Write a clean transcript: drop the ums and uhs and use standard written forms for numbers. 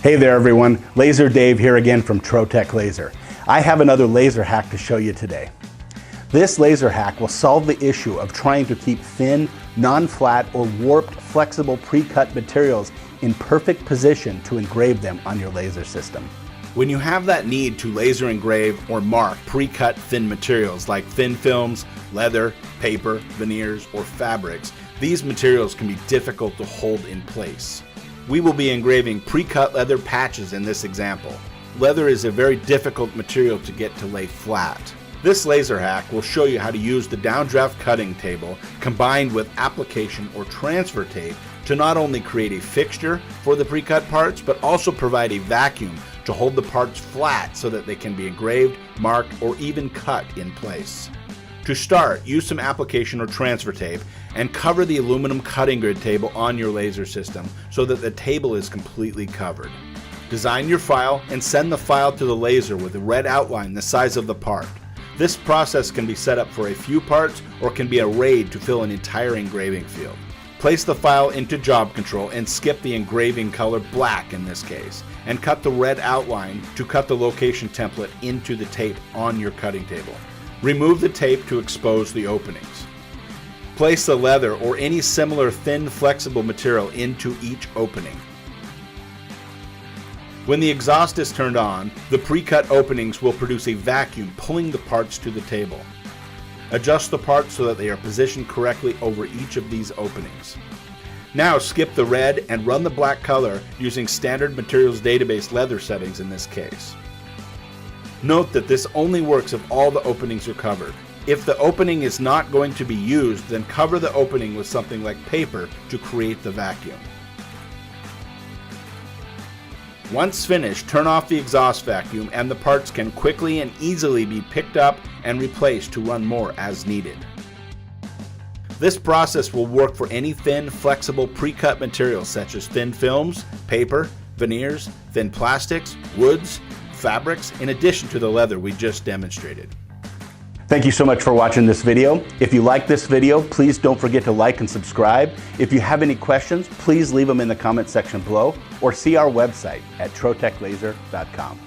Hey there everyone, Laser Dave here again from Trotec Laser. I have another laser hack to show you today. This laser hack will solve the issue of trying to keep thin, non-flat or warped flexible pre-cut materials in perfect position to engrave them on your laser system. When you have that need to laser engrave or mark pre-cut thin materials like thin films, leather, paper, veneers, or fabrics, these materials can be difficult to hold in place. We will be engraving pre-cut leather patches in this example. Leather is a very difficult material to get to lay flat. This laser hack will show you how to use the downdraft cutting table combined with application or transfer tape to not only create a fixture for the pre-cut parts, but also provide a vacuum to hold the parts flat so that they can be engraved, marked, or even cut in place. To start, use some application or transfer tape and cover the aluminum cutting grid table on your laser system so that the table is completely covered. Design your file and send the file to the laser with a red outline the size of the part. This process can be set up for a few parts or can be arrayed to fill an entire engraving field. Place the file into job control and skip the engraving color black in this case, and cut the red outline to cut the location template into the tape on your cutting table. Remove the tape to expose the openings. Place the leather or any similar thin flexible material into each opening. When the exhaust is turned on, the pre-cut openings will produce a vacuum pulling the parts to the table. Adjust the parts so that they are positioned correctly over each of these openings. Now skip the red and run the black color using standard materials database leather settings in this case. Note that this only works if all the openings are covered. If the opening is not going to be used, then cover the opening with something like paper to create the vacuum. Once finished, turn off the exhaust vacuum and the parts can quickly and easily be picked up and replaced to run more as needed. This process will work for any thin, flexible pre-cut materials such as thin films, paper, veneers, thin plastics, woods, fabrics, in addition to the leather we just demonstrated. Thank you so much for watching this video. If you like this video, please don't forget to like and subscribe. If you have any questions, please leave them in the comment section below or see our website at troteclaser.com.